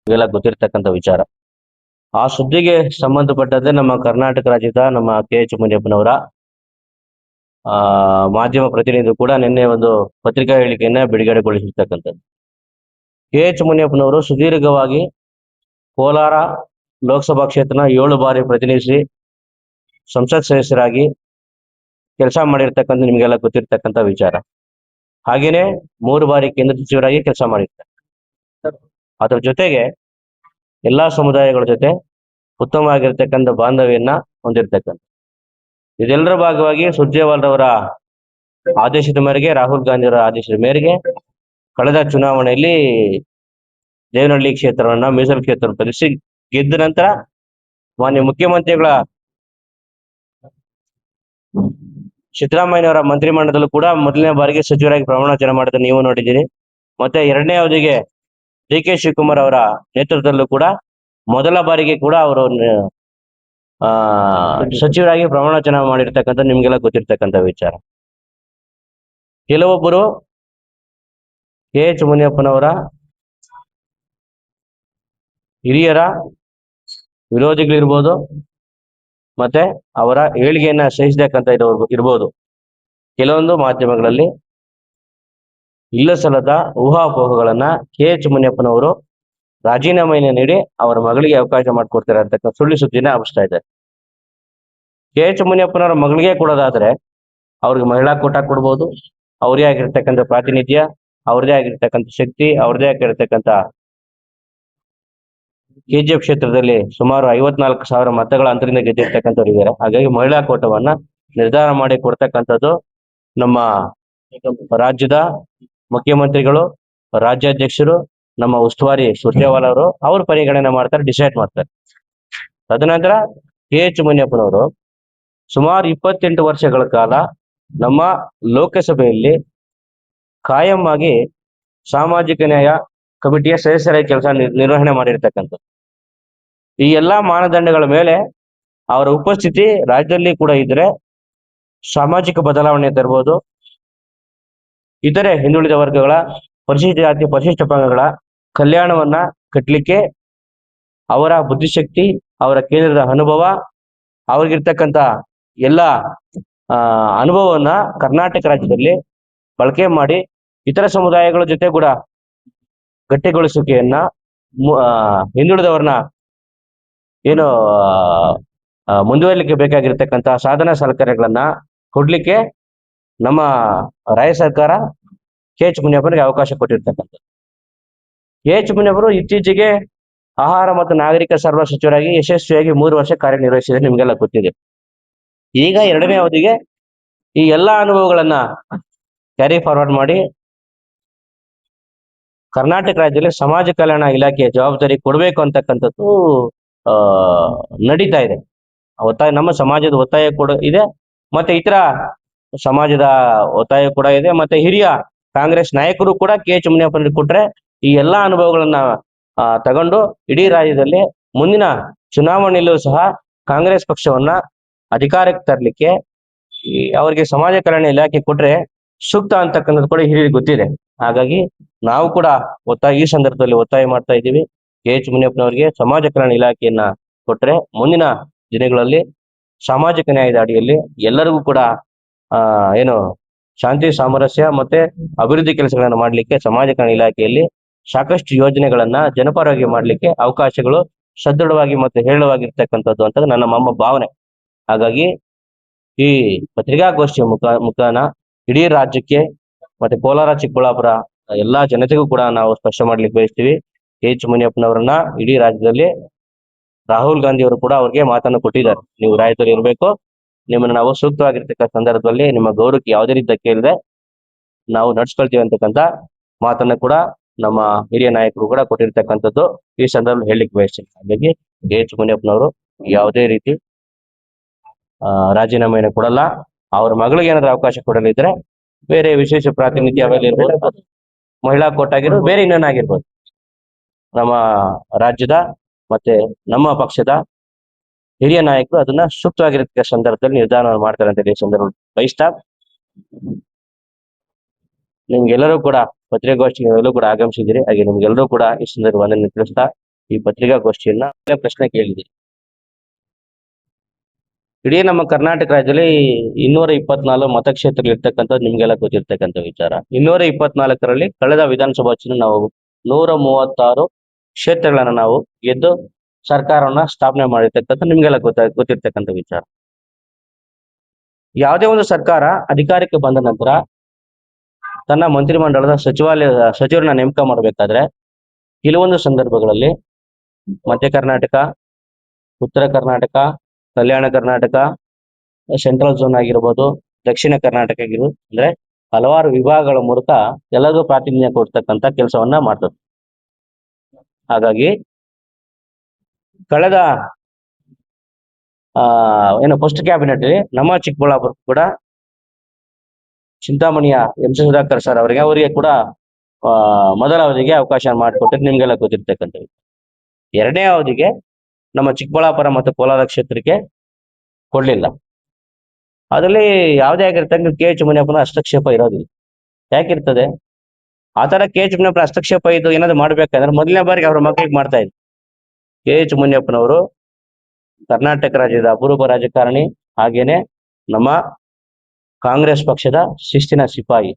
ಇವೆಲ್ಲ ಗೊತ್ತಿರ್ತಕ್ಕಂಥ ವಿಚಾರ. ಆ ಸುದ್ದಿಗೆ ಸಂಬಂಧಪಟ್ಟಂತೆ ನಮ್ಮ ಕರ್ನಾಟಕ ರಾಜ್ಯದ ನಮ್ಮ ಕೆ.ಎಚ್. ಮುನಿಯಪ್ಪನವರ ಮಾಧ್ಯಮ ಪ್ರತಿನಿಧಿ ಕೂಡ ನಿನ್ನೆ ಒಂದು ಪತ್ರಿಕಾ ಹೇಳಿಕೆಯನ್ನ ಬಿಡುಗಡೆಗೊಳಿಸಿರ್ತಕ್ಕಂಥದ್ದು. ಕೆ.ಎಚ್. ಮುನಿಯಪ್ಪನವರು ಸುದೀರ್ಘವಾಗಿ ಕೋಲಾರ ಲೋಕಸಭಾ ಕ್ಷೇತ್ರನ 7 ಬಾರಿ ಪ್ರತಿನಿಧಿಸಿ ಸಂಸತ್ ಸದಸ್ಯರಾಗಿ ಕೆಲಸ ಮಾಡಿರ್ತಕ್ಕಂಥ ನಿಮಗೆಲ್ಲ ಗೊತ್ತಿರ್ತಕ್ಕಂಥ ವಿಚಾರ. ಹಾಗೇನೆ 3 ಬಾರಿ ಕೇಂದ್ರ ಸಚಿವರಾಗಿ ಕೆಲಸ ಮಾಡಿರ್ತಾರೆ. ಅದರ ಜೊತೆಗೆ ಎಲ್ಲಾ ಸಮುದಾಯಗಳ ಜೊತೆ ಉತ್ತಮವಾಗಿರ್ತಕ್ಕಂಥ ಬಾಂಧವ್ಯನ್ನ ಹೊಂದಿರತಕ್ಕಂಥ ಇದೆಲ್ಲರ ಭಾಗವಾಗಿ ಸುರ್ಜೇವಾಲ್ ಅವರ ಆದೇಶದ ಮೇರೆಗೆ, ರಾಹುಲ್ ಗಾಂಧಿ ಅವರ ಆದೇಶದ ಮೇರೆಗೆ ಕಳೆದ ಚುನಾವಣೆಯಲ್ಲಿ ದೇವನಹಳ್ಳಿ ಕ್ಷೇತ್ರವನ್ನ ಮೀಸಲು ಕ್ಷೇತ್ರ ಪ್ರತಿಷ್ಠಿ ಗೆದ್ದ ನಂತರ ಮಾನ್ಯ ಮುಖ್ಯಮಂತ್ರಿಗಳ ಸಿದ್ದರಾಮಯ್ಯನವರ ಮಂತ್ರಿಮಂಡಲದಲ್ಲೂ ಕೂಡ ಮೊದಲನೇ ಬಾರಿಗೆ ಸಚಿವರಾಗಿ ಪ್ರಮಾಣ ವಚನ ಮಾಡಿದ ನೀವು ನೋಡಿದ್ದೀರಿ. ಮತ್ತೆ 2ನೇ ಅವಧಿಗೆ ಡಿ.ಕೆ. ಶಿವಕುಮಾರ್ ಅವರ ನೇತೃತ್ವದಲ್ಲೂ ಕೂಡ ಮೊದಲ ಬಾರಿಗೆ ಕೂಡ ಅವರು ಸಚಿವರಾಗಿ ಪ್ರಮಾಣ ವಚನ ಮಾಡಿರ್ತಕ್ಕಂಥ ನಿಮ್ಗೆಲ್ಲ ಗೊತ್ತಿರ್ತಕ್ಕಂಥ ವಿಚಾರ. ಕೆಲವೊಬ್ಬರು ಕೆ.ಎಚ್. ಮುನಿಯಪ್ಪನವರ ಹಿರಿಯರ ವಿರೋಧಿಗಳಿರ್ಬೋದು, ಮತ್ತೆ ಅವರ ಏಳಿಗೆಯನ್ನ ಸಹಿಸತಕ್ಕಂಥ ಇರ್ಬೋದು. ಕೆಲವೊಂದು ಮಾಧ್ಯಮಗಳಲ್ಲಿ ಇಲ್ಲಸಲ್ಲದ ಊಹಾಪೋಹಗಳನ್ನ ಕೆ.ಎಚ್. ಮುನಿಯಪ್ಪನವರು ರಾಜೀನಾಮೆಯನ್ನು ನೀಡಿ ಅವರ ಮಗಳಿಗೆ ಅವಕಾಶ ಮಾಡಿಕೊಡ್ತಾರೆ ಅಂತಕ್ಕಂಥ ಸುಳ್ಳು ಸುದ್ದಿನ ಹಬ್ಬಿಸ್ತಾ ಇದ್ದಾರೆ. ಕೆ.ಎಚ್. ಮುನಿಯಪ್ಪನವರ ಮಗಳಿಗೆ ಕೊಡೋದಾದ್ರೆ ಅವ್ರಿಗೆ ಮಹಿಳಾ ಕೋಟಾ ಕೊಡ್ಬೋದು, ಅವ್ರದೇ ಆಗಿರ್ತಕ್ಕಂಥ ಪ್ರಾತಿನಿಧ್ಯ, ಅವ್ರದೇ ಆಗಿರ್ತಕ್ಕಂಥ ಶಕ್ತಿ, ಅವ್ರದೇ ಆಗಿರ್ತಕ್ಕಂಥ ಕೆಜಿಎಫ್ ಕ್ಷೇತ್ರದಲ್ಲಿ ಸುಮಾರು 54,000 ಮತಗಳ ಅಂತರದಿಂದ ಗೆದ್ದಿರ್ತಕ್ಕಂಥವ್ರು ಇದ್ದಾರೆ. ಹಾಗಾಗಿ ಮಹಿಳಾ ಕೋಟವನ್ನ ನಿರ್ಧಾರ ಮಾಡಿ ಕೊಡ್ತಕ್ಕಂಥದ್ದು ನಮ್ಮ ರಾಜ್ಯದ ಮುಖ್ಯಮಂತ್ರಿಗಳು, ರಾಜ್ಯಾಧ್ಯಕ್ಷರು, ನಮ್ಮ ಉಸ್ತುವಾರಿ ಸುರ್ಜೇವಾಲ್ ಅವರು ಅವ್ರ ಪರಿಗಣನೆ ಮಾಡ್ತಾರೆ, ಡಿಸೈಡ್ ಮಾಡ್ತಾರೆ. ತದನಂತರ ಕೆ.ಎಚ್. ಮುನಿಯಪ್ಪನವರು ಸುಮಾರು 28 ವರ್ಷಗಳ ಕಾಲ ನಮ್ಮ ಲೋಕಸಭೆಯಲ್ಲಿ ಕಾಯಂ ಆಗಿ ಸಾಮಾಜಿಕ ನ್ಯಾಯ ಕಮಿಟಿಯ ಸದಸ್ಯರಾಗಿ ಕೆಲಸ ನಿರ್ವಹಣೆ ಮಾಡಿರ್ತಕ್ಕಂಥದ್ದು. ಈ ಎಲ್ಲಾ ಮಾನದಂಡಗಳ ಮೇಲೆ ಅವರ ಉಪಸ್ಥಿತಿ ರಾಜ್ಯದಲ್ಲಿ ಕೂಡ ಇದ್ರೆ ಸಾಮಾಜಿಕ ಬದಲಾವಣೆ ತರಬಹುದು, ಇತರೆ ಹಿಂದುಳಿದ ವರ್ಗಗಳ, ಪರಿಶಿಷ್ಟ ಜಾತಿ, ಪರಿಶಿಷ್ಟ ಪಂಗಡಗಳ ಕಲ್ಯಾಣವನ್ನ ಕಟ್ಟಲಿಕ್ಕೆ ಅವರ ಬುದ್ಧಿಶಕ್ತಿ, ಅವರ ಕೇಂದ್ರದ ಅನುಭವ, ಅವ್ರಿಗಿರ್ತಕ್ಕಂಥ ಎಲ್ಲ ಅನುಭವವನ್ನ ಕರ್ನಾಟಕ ರಾಜ್ಯದಲ್ಲಿ ಬಳಕೆ ಮಾಡಿ ಇತರ ಸಮುದಾಯಗಳ ಜೊತೆ ಕೂಡ ಗಟ್ಟಿಗೊಳಿಸುವಿಕೆಯನ್ನ, ಹಿಂದುಳಿದವರನ್ನ ಏನು ಮುಂದುವರಿಲಿಕ್ಕೆ ಬೇಕಾಗಿರ್ತಕ್ಕಂಥ ಸಾಧನ ಸಲಕರಣೆಗಳನ್ನ ಕೊಡ್ಲಿಕ್ಕೆ ನಮ್ಮ ರಾಜ್ಯ ಸರ್ಕಾರ ಕೆ.ಎಚ್. ಮುನಿಯಪ್ಪನಿಗೆ ಅವಕಾಶ ಕೊಟ್ಟಿರ್ತಕ್ಕಂಥದ್ದು. ಕೆ.ಎಚ್. ಮುನಿಯಪ್ಪರು ಇತ್ತೀಚೆಗೆ ಆಹಾರ ಮತ್ತು ನಾಗರಿಕ ಸರಬರಾಜು ಸಚಿವರಾಗಿ ಯಶಸ್ವಿಯಾಗಿ 3 ವರ್ಷ ಕಾರ್ಯನಿರ್ವಹಿಸಿದೆ, ನಿಮ್ಗೆಲ್ಲ ಗೊತ್ತಿದೆ. ಈಗ 2ನೇ ಅವಧಿಗೆ ಈ ಎಲ್ಲಾ ಅನುಭವಗಳನ್ನ ಕ್ಯಾರಿ ಫಾರ್ವರ್ಡ್ ಮಾಡಿ ಕರ್ನಾಟಕ ರಾಜ್ಯದಲ್ಲಿ ಸಮಾಜ ಕಲ್ಯಾಣ ಇಲಾಖೆಯ ಜವಾಬ್ದಾರಿ ಕೊಡಬೇಕು ಅಂತಕ್ಕಂಥದ್ದು ನಡೀತಾ ಇದೆ. ಒತ್ತಾಯ, ನಮ್ಮ ಸಮಾಜದ ಒತ್ತಾಯ ಕೂಡ ಇದೆ, ಮತ್ತೆ ಇತರ ಸಮಾಜದ ಒತ್ತಾಯ ಕೂಡ ಇದೆ. ಮತ್ತೆ ಹಿರಿಯ ಕಾಂಗ್ರೆಸ್ ನಾಯಕರು ಕೂಡ ಕೆ.ಎಚ್. ಮುನಿಯಪ್ಪನಿಗೆ ಕೊಟ್ರೆ ಈ ಎಲ್ಲಾ ಅನುಭವಗಳನ್ನ ತಗೊಂಡು ಇಡೀ ರಾಜ್ಯದಲ್ಲಿ ಮುಂದಿನ ಚುನಾವಣೆಯಲ್ಲೂ ಸಹ ಕಾಂಗ್ರೆಸ್ ಪಕ್ಷವನ್ನ ಅಧಿಕಾರಕ್ಕೆ ತರಲಿಕ್ಕೆ ಅವರಿಗೆ ಸಮಾಜ ಕಲ್ಯಾಣ ಇಲಾಖೆ ಕೊಟ್ರೆ ಸೂಕ್ತ ಅಂತಕ್ಕಂಥದ್ದು ಕೂಡ ಹಿರಿಯರಿಗೆ ಗೊತ್ತಿದೆ. ಹಾಗಾಗಿ ನಾವು ಕೂಡ ಈ ಸಂದರ್ಭದಲ್ಲಿ ಒತ್ತಾಯ ಮಾಡ್ತಾ ಇದ್ದೀವಿ, ಕೆ.ಎಚ್. ಮುನಿಯಪ್ಪನವರಿಗೆ ಸಮಾಜ ಕಲ್ಯಾಣ ಇಲಾಖೆಯನ್ನ ಕೊಟ್ರೆ ಮುಂದಿನ ದಿನಗಳಲ್ಲಿ ಸಾಮಾಜಿಕ ನ್ಯಾಯದ ಅಡಿಯಲ್ಲಿ ಎಲ್ಲರಿಗೂ ಕೂಡ ಏನು ಶಾಂತಿ, ಸಾಮರಸ್ಯ ಮತ್ತೆ ಅಭಿವೃದ್ಧಿ ಕೆಲಸಗಳನ್ನ ಮಾಡ್ಲಿಕ್ಕೆ ಸಮಾಜ ಕಲ್ಯಾಣ ಇಲಾಖೆಯಲ್ಲಿ ಸಾಕಷ್ಟು ಯೋಜನೆಗಳನ್ನ ಜನಪರವಾಗಿ ಮಾಡ್ಲಿಕ್ಕೆ ಅವಕಾಶಗಳು ಸದೃಢವಾಗಿ ಮತ್ತೆ ಹೇರಳವಾಗಿರ್ತಕ್ಕಂಥದ್ದು ಅಂತ ನನ್ನ ಭಾವನೆ. ಹಾಗಾಗಿ ಈ ಪತ್ರಿಕಾಗೋಷ್ಠಿಯ ಮುಖಾನ ಇಡೀ ರಾಜ್ಯಕ್ಕೆ ಮತ್ತೆ ಕೋಲಾರ, ಚಿಕ್ಕಬಳ್ಳಾಪುರ ಎಲ್ಲಾ ಜನತೆಗೂ ಕೂಡ ನಾವು ಸ್ಪಷ್ಟ ಮಾಡ್ಲಿಕ್ಕೆ ಬಯಸ್ತೀವಿ. ಕೆ.ಎಚ್. ಮುನಿಯಪ್ಪನವರನ್ನ ಇಡೀ ರಾಜ್ಯದಲ್ಲಿ ರಾಹುಲ್ ಗಾಂಧಿ ಅವರು ಕೂಡ ಅವ್ರಿಗೆ ಮಾತನ್ನು ಕೊಟ್ಟಿದ್ದಾರೆ, ನೀವು ರಾಜ್ಯದಲ್ಲಿ ಇರಬೇಕು, ನಿಮ್ಮನ್ನು ನಾವು ಸೂಕ್ತವಾಗಿರ್ತಕ್ಕಂಥ ಸಂದರ್ಭದಲ್ಲಿ ನಿಮ್ಮ ಗೌರವಕ್ಕೆ ಯಾವುದೇ ರೀತಿ ಧಕ್ಕೆ ಇಲ್ಲದೆ ನಾವು ನಡ್ಸ್ಕೊಳ್ತೀವಿ ಅಂತಕ್ಕಂಥ ಮಾತನ್ನ ಕೂಡ ನಮ್ಮ ಹಿರಿಯ ನಾಯಕರು ಕೂಡ ಕೊಟ್ಟಿರ್ತಕ್ಕಂಥದ್ದು ಈ ಸಂದರ್ಭದಲ್ಲಿ ಹೇಳಲಿಕ್ಕೆ ಬಯಸ್ತೀನಿ. ಹಾಗಾಗಿ ಕೆ.ಎಚ್. ಮುನಿಯಪ್ಪನವರು ಯಾವುದೇ ರೀತಿ ರಾಜೀನಾಮೆಯನ್ನು ಕೊಡಲ್ಲ. ಅವ್ರ ಮಗಳಿಗೆ ಏನಾದ್ರೂ ಅವಕಾಶ ಕೊಡಲಿದ್ರೆ ಬೇರೆ ವಿಶೇಷ ಪ್ರಾತಿನಿಧ್ಯ ಅವೆಲ್ಲ ಇರ್ಬೋದು, ಮಹಿಳಾ ಕೋಟ ಆಗಿರ್ಬೋದು, ಬೇರೆ ಇನ್ನೇನಾಗಿರ್ಬೋದು, ನಮ್ಮ ರಾಜ್ಯದ ಮತ್ತೆ ನಮ್ಮ ಪಕ್ಷದ ಹಿರಿಯ ನಾಯಕರು ಅದನ್ನ ಸೂಕ್ತವಾಗಿರತಕ್ಕ ಸಂದರ್ಭದಲ್ಲಿ ನಿರ್ಧಾರ ಮಾಡ್ತಾರೆ ಅಂತ ಈ ಸಂದರ್ಭ ಬಯಸ್ತಾ, ನಿಮ್ಗೆಲ್ಲರೂ ಕೂಡ ಪತ್ರಿಕಾಗೋಷ್ಠಿಗೆಲ್ಲರೂ ಕೂಡ ಆಗಮಿಸಿದಿರಿ. ಹಾಗೆ ನಿಮ್ಗೆಲ್ಲರೂ ಕೂಡ ಈ ಸಂದರ್ಭ ವಂದನೆ ತಿಳಿಸ್ತಾ ಈ ಪತ್ರಿಕಾಗೋಷ್ಠಿಯನ್ನ ಒಳ್ಳೆ ಪ್ರಶ್ನೆ ಕೇಳಿದೆ. ಇಡೀ ನಮ್ಮ ಕರ್ನಾಟಕ ರಾಜ್ಯದಲ್ಲಿ 224 ಮತಕ್ಷೇತ್ರಗಳು ಇರ್ತಕ್ಕಂಥದ್ದು ನಿಮ್ಗೆಲ್ಲ ಗೊತ್ತಿರ್ತಕ್ಕಂಥ ವಿಚಾರ. 224ರಲ್ಲಿ ಕಳೆದ ವಿಧಾನಸಭಾ ಚುನಾವಣೆ ನಾವು 136 ಕ್ಷೇತ್ರಗಳನ್ನ ನಾವು ಗೆದ್ದು ಸರ್ಕಾರವನ್ನ ಸ್ಥಾಪನೆ ಮಾಡಿರ್ತಕ್ಕಂಥ ನಿಮ್ಗೆಲ್ಲ ಗೊತ್ತಿರ್ತಕ್ಕಂಥ ವಿಚಾರ. ಯಾವುದೇ ಒಂದು ಸರ್ಕಾರ ಅಧಿಕಾರಕ್ಕೆ ಬಂದ ನಂತರ ತನ್ನ ಮಂತ್ರಿಮಂಡಲದ ಸಚಿವರನ್ನ ನೇಮಕ ಮಾಡಬೇಕಾದ್ರೆ ಕೆಲವೊಂದು ಸಂದರ್ಭಗಳಲ್ಲಿ ಮಧ್ಯ ಕರ್ನಾಟಕ, ಉತ್ತರ ಕರ್ನಾಟಕ, ಕಲ್ಯಾಣ ಕರ್ನಾಟಕ, ಸೆಂಟ್ರಲ್ ಝೋನ್ ಆಗಿರ್ಬೋದು, ದಕ್ಷಿಣ ಕರ್ನಾಟಕ ಆಗಿರ್ಬೋದು, ಅಂದ್ರೆ ಹಲವಾರು ವಿಭಾಗಗಳ ಮೂಲಕ ಎಲ್ಲರಿಗೂ ಪ್ರಾತಿನಿಧ್ಯ ಕೊಡ್ತಕ್ಕಂಥ ಕೆಲಸವನ್ನ ಮಾಡ್ತದೆ. ಹಾಗಾಗಿ ಕಳೆದ ಫಸ್ಟ್ ಕ್ಯಾಬಿನೆಟ್ ನಮ್ಮ ಚಿಕ್ಕಬಳ್ಳಾಪುರ ಕೂಡ ಚಿಂತಾಮಣಿಯ ಎಂ.ಸಿ. ಸುಧಾಕರ್ ಸರ್ ಅವರಿಗೆ ಕೂಡ ಮೊದಲ ಅವಧಿಗೆ ಅವಕಾಶ ಮಾಡಿಕೊಟ್ಟಿದ್ದು ನಿಮ್ಗೆಲ್ಲ ಗೊತ್ತಿರ್ತಕ್ಕಂಥದ್ದು. ಎರಡನೇ ಅವಧಿಗೆ ನಮ್ಮ ಚಿಕ್ಕಬಳ್ಳಾಪುರ ಮತ್ತು ಕೋಲಾರ ಕ್ಷೇತ್ರಕ್ಕೆ ಕೊಡ್ಲಿಲ್ಲ. ಅದರಲ್ಲಿ ಯಾವುದೇ ಆಗಿರ್ತಕ್ಕಂಥ ಕೆ.ಎಚ್. ಮುನಿಯಪ್ಪನ ಹಸ್ತಕ್ಷೇಪ ಇರೋದಿಲ್ಲ. ಯಾಕಿರ್ತದೆ? ಆ ತರ ಕೆ.ಎಚ್. ಮುನಿಯಪ್ಪನ ಹಸ್ತಕ್ಷೇಪ ಇದು ಏನಾದ್ರು ಮಾಡ್ಬೇಕಂದ್ರೆ ಮೊದಲನೇ ಬಾರಿಗೆ ಅವ್ರ ಮಕ್ಕಳಿಗೆ ಮಾಡ್ತಾ ಇದ್ರು. ಕೆ.ಎಚ್. ಮುನಿಯಪ್ಪನವರು ಕರ್ನಾಟಕ ರಾಜ್ಯದ ಅಪರೂಪ ರಾಜಕಾರಣಿ, ಹಾಗೇನೆ ನಮ್ಮ ಕಾಂಗ್ರೆಸ್ ಪಕ್ಷದ ಶಿಸ್ತಿನ ಸಿಪಾಯಿ.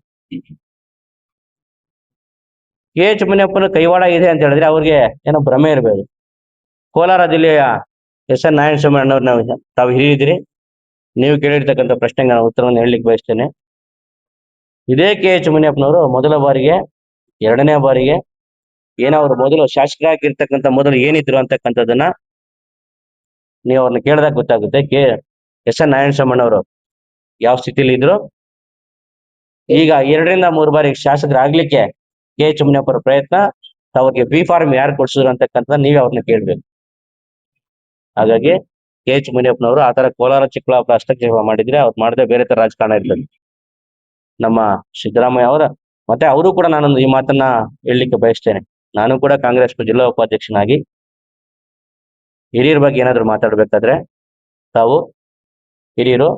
ಕೆ.ಎಚ್. ಮುನಿಯಪ್ಪನ ಕೈವಾಡ ಇದೆ ಅಂತ ಹೇಳಿದ್ರೆ ಅವ್ರಿಗೆ ಏನೋ ಭ್ರಮೆ ಇರಬೇಕು. ಕೋಲಾರ ಜಿಲ್ಲೆಯ ಎಸ್.ಎನ್. ನಾರಾಯಣಸ್ವಾಮಿ ಅಣ್ಣವ್ರನ್ನ ತಾವು ಹಿರಿಯಿದ್ರಿ, ನೀವು ಕೇಳಿರ್ತಕ್ಕಂಥ ಪ್ರಶ್ನೆಗೆ ನಾನು ಉತ್ತರವನ್ನು ಹೇಳಲಿಕ್ಕೆ ಬಯಸ್ತೇನೆ. ಇದೇ ಕೆ.ಎಚ್. ಮುನಿಯಪ್ಪನವರು ಮೊದಲ ಬಾರಿಗೆ, ಎರಡನೇ ಬಾರಿಗೆ ಅವರು ಮೊದಲು ಶಾಸಕರಾಗಿರ್ತಕ್ಕಂಥ ಮೊದಲು ಏನಿದ್ರು ಅಂತಕ್ಕಂಥದ್ದನ್ನ ನೀವು ಅವ್ರನ್ನ ಕೇಳಿದಾಗ ಗೊತ್ತಾಗುತ್ತೆ. ಎಸ್.ಎನ್. ನಾರಾಯಣಸ್ವಾಮಿ ಅವರು ಯಾವ ಸ್ಥಿತಿಲಿ ಇದ್ರು, ಈಗ 2ರಿಂದ 3 ಬಾರಿ ಶಾಸಕರಾಗ್ಲಿಕ್ಕೆ ಕೆ.ಎಚ್. ಮುನಿಯಪ್ಪರ ಪ್ರಯತ್ನ, ಅವ್ರಿಗೆ ಬಿ ಫಾರ್ಮ್ ಯಾರು ಕೊಡ್ಸಿದ್ರು ಅಂತಕ್ಕಂಥ ನೀವೇ ಅವ್ರನ್ನ ಕೇಳ್ಬೇಕು. ಹಾಗಾಗಿ ಕೆ.ಎಚ್. ಮುನಿಯಪ್ಪನವರು ಆ ತರ ಕೋಲಾರ ಚಿಕ್ಕಬಳ್ಳಾಪುರ ಹಸ್ತಕ್ಷೇಪ ಮಾಡಿದ್ರೆ ಅವ್ರು ಮಾಡದೆ ಬೇರೆ ತರ ರಾಜಕಾರಣ ಇರ್ತದೆ. ನಮ್ಮ ಸಿದ್ದರಾಮಯ್ಯ ಅವರ ಮತ್ತೆ ಅವರು ಕೂಡ ನಾನೊಂದು ಈ ಮಾತನ್ನ ಹೇಳಲಿಕ್ಕೆ ಬಯಸ್ತೇನೆ. ನಾನು ಕೂಡ ಕಾಂಗ್ರೆಸ್ ಜಿಲ್ಲಾ ಉಪಾಧ್ಯಕ್ಷನಾಗಿ ಹಿರಿಯರ ಬಗ್ಗೆ ಏನಾದ್ರು ಮಾತಾಡ್ಬೇಕಾದ್ರೆ ತಾವು ಹಿರಿಯರು,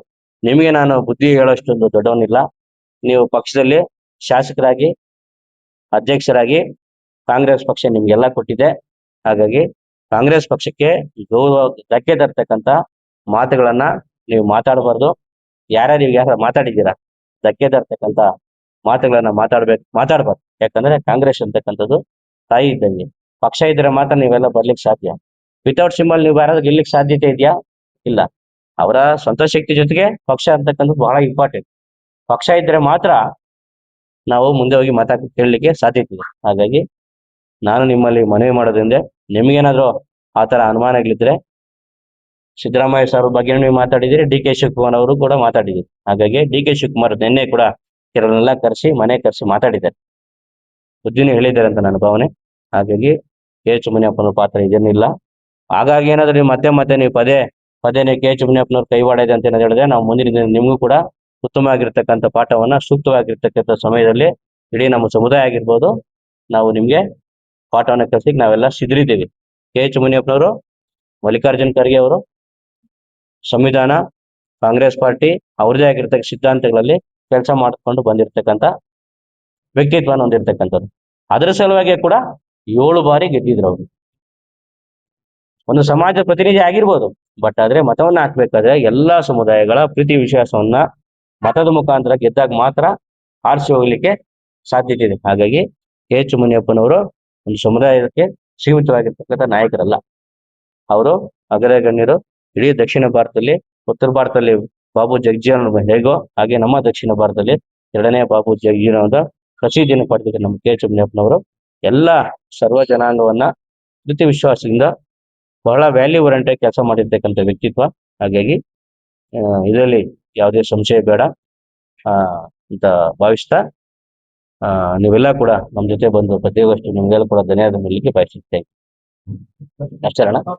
ನಿಮಗೆ ನಾನು ಬುದ್ಧಿ ಹೇಳೋಷ್ಟೊಂದು ದೊಡ್ಡವನಿಲ್ಲ. ನೀವು ಪಕ್ಷದಲ್ಲಿ ಶಾಸಕರಾಗಿ, ಅಧ್ಯಕ್ಷರಾಗಿ ಕಾಂಗ್ರೆಸ್ ಪಕ್ಷ ನಿಮ್ಗೆಲ್ಲ ಕೊಟ್ಟಿದೆ. ಹಾಗಾಗಿ ಕಾಂಗ್ರೆಸ್ ಪಕ್ಷಕ್ಕೆ ಗೌರವ ಧಕ್ಕೆ ತರ್ತಕ್ಕಂಥ ಮಾತುಗಳನ್ನ ನೀವು ಮಾತಾಡಬಾರ್ದು. ಯಾರು ಮಾತಾಡಿದ್ದೀರಾ, ಧಕ್ಕೆ ತರ್ತಕ್ಕಂಥ ಮಾತುಗಳನ್ನ ಮಾತಾಡ್ಬಾರ್ದು. ಯಾಕಂದ್ರೆ ಕಾಂಗ್ರೆಸ್ ಅಂತಕ್ಕಂಥದ್ದು ತಾಯಿ ಇದ್ದಂಗೆ. ಪಕ್ಷ ಇದ್ರೆ ಮಾತ್ರ ನೀವೆಲ್ಲ ಬರ್ಲಿಕ್ಕೆ ಸಾಧ್ಯ. ವಿತೌಟ್ ಸಿಂಬಲ್ ನೀವು ಯಾರಾದ್ರೂ ಗೆಲ್ಲಿಕ್ಕೆ ಸಾಧ್ಯತೆ ಇದೆಯಾ? ಇಲ್ಲ. ಅವರ ಸ್ವಂತ ಶಕ್ತಿ ಜೊತೆಗೆ ಪಕ್ಷ ಅಂತಕ್ಕಂಥದ್ದು ಬಹಳ ಇಂಪಾರ್ಟೆಂಟ್. ಪಕ್ಷ ಇದ್ರೆ ಮಾತ್ರ ನಾವು ಮುಂದೆ ಹೋಗಿ ಮತ ಕೇಳಲಿಕ್ಕೆ ಸಾಧ್ಯತೆ ಇದೆ. ಹಾಗಾಗಿ ನಾನು ನಿಮ್ಮಲ್ಲಿ ಮನವಿ ಮಾಡೋದ್ರಿಂದ, ನಿಮ್ಗೇನಾದ್ರು ಆ ತರ ಅನುಮಾನಗಳಿದ್ರೆ, ಸಿದ್ದರಾಮಯ್ಯ ಸರ್ ಬಗ್ಗೆ ನೀವು ಮಾತಾಡಿದಿರಿ, ಡಿ.ಕೆ. ಶಿವಕುಮಾರ್ ಅವರು ಕೂಡ ಮಾತಾಡಿದಿರಿ. ಹಾಗಾಗಿ ಡಿ.ಕೆ. ಶಿವಕುಮಾರ್ ನಿನ್ನೆ ಕೂಡ ಕೆಲವನ್ನೆಲ್ಲ ಮನೆ ಕರೆಸಿ ಮಾತಾಡಿದ್ದಾರೆ, ಬುದ್ಧಿನೂ ಹೇಳಿದ್ದಾರೆ ಅಂತ ನನ್ನ ಭಾವನೆ. ಹಾಗಾಗಿ ಕೆ.ಎಚ್. ಮುನಿಯಪ್ಪನ ಪಾತ್ರ ಇದೇನಿಲ್ಲ. ಹಾಗಾಗಿ ಏನಾದ್ರು ನೀವು ಮತ್ತೆ ನೀವು ಪದೇ ಕೆ.ಎಚ್. ಮುನಿಯಪ್ಪನವ್ರ ಕೈವಾಡ ಇದೆ ಅಂತ ಏನಾದ್ರು ಹೇಳಿದ್ರೆ, ನಾವು ಮುಂದಿನ ದಿನ ನಿಮಗೂ ಕೂಡ ಉತ್ತಮವಾಗಿರ್ತಕ್ಕಂಥ ಪಾಠವನ್ನ, ಸೂಕ್ತವಾಗಿರ್ತಕ್ಕಂಥ ಸಮಯದಲ್ಲಿ ಇಡೀ ನಮ್ಮ ಸಮುದಾಯ ಆಗಿರ್ಬೋದು, ನಾವು ನಿಮ್ಗೆ ಪಾಠವನ್ನ ಕಲಿಸ್ಲಿಕ್ಕೆ ನಾವೆಲ್ಲ ಸಿದ್ಧರಿದ್ದೀವಿ. ಕೆ.ಎಚ್. ಮುನಿಯಪ್ಪನವರು, ಮಲ್ಲಿಕಾರ್ಜುನ್ ಖರ್ಗೆ ಅವರು ಸಂವಿಧಾನ, ಕಾಂಗ್ರೆಸ್ ಪಾರ್ಟಿ ಅವ್ರದೇ ಆಗಿರ್ತಕ್ಕ ಸಿದ್ಧಾಂತಗಳಲ್ಲಿ ಕೆಲಸ ಮಾಡಿಕೊಂಡು ಬಂದಿರತಕ್ಕಂಥ ವ್ಯಕ್ತಿತ್ವನ ಹೊಂದಿರತಕ್ಕಂಥದ್ದು. ಅದರ ಸಲುವಾಗಿ ಕೂಡ 7 ಬಾರಿ ಗೆದ್ದಿದ್ರು ಅವರು. ಒಂದು ಸಮಾಜ ಪ್ರತಿನಿಧಿ ಆಗಿರ್ಬೋದು, ಬಟ್ ಆದ್ರೆ ಮತವನ್ನ ಹಾಕ್ಬೇಕಾದ್ರೆ ಎಲ್ಲಾ ಸಮುದಾಯಗಳ ಪ್ರೀತಿ ವಿಶ್ವಾಸವನ್ನ ಮತದ ಮುಖಾಂತರ ಗೆದ್ದಾಗ ಮಾತ್ರ ಆರಿಸಿ ಹೋಗ್ಲಿಕ್ಕೆ ಸಾಧ್ಯತೆ ಇದೆ. ಹಾಗಾಗಿ ಕೆ.ಎಚ್. ಮುನಿಯಪ್ಪನವರು ಒಂದು ಸಮುದಾಯಕ್ಕೆ ಸೀಮಿತವಾಗಿರ್ತಕ್ಕಂಥ ನಾಯಕರಲ್ಲ. ಅವರು ಅಗ್ರಗಣ್ಯರು. ಇಡೀ ದಕ್ಷಿಣ ಭಾರತದಲ್ಲಿ, ಉತ್ತರ ಭಾರತದಲ್ಲಿ ಬಾಬು ಜಗಜೀವನ್ ಹೇಗೋ ಹಾಗೆ ನಮ್ಮ ದಕ್ಷಿಣ ಭಾರತದಲ್ಲಿ 2ನೇ ಬಾಬು ಜಗಜೀವನದ ಪ್ರಸಿದ್ಧಿಯನ್ನು ಪಡೆದಿದ್ದಾರೆ ನಮ್ಮ ಕೆ.ಎಚ್. ಮುನಿಯಪ್ಪನವರು. ಎಲ್ಲ ಸರ್ವ ಜನಾಂಗವನ್ನ ಪ್ರೀತಿ ವಿಶ್ವಾಸದಿಂದ ಬಹಳ ವ್ಯಾಲ್ಯೂ ಓರಿಯೆಂಟೆಡ್ ಕೆಲಸ ಮಾಡಿರ್ತಕ್ಕಂಥ ವ್ಯಕ್ತಿತ್ವ. ಹಾಗಾಗಿ ಇದರಲ್ಲಿ ಯಾವುದೇ ಸಂಶಯ ಬೇಡ ಅಂತ ಭಾವಿಸ್ತಾ, ನೀವೆಲ್ಲ ಕೂಡ ನಮ್ಮ ಜೊತೆ ಬಂದು ಪ್ರತಿಯೊಷ್ಟು ನಿಮ್ಗೆಲ್ಲ ಕೂಡ ಧನ್ಯವಾದ ಹೇಳಲಿಕ್ಕೆ ಬಯಸುತ್ತೇನೆ. ಅಷ್ಟೇ ಅಣ್ಣ.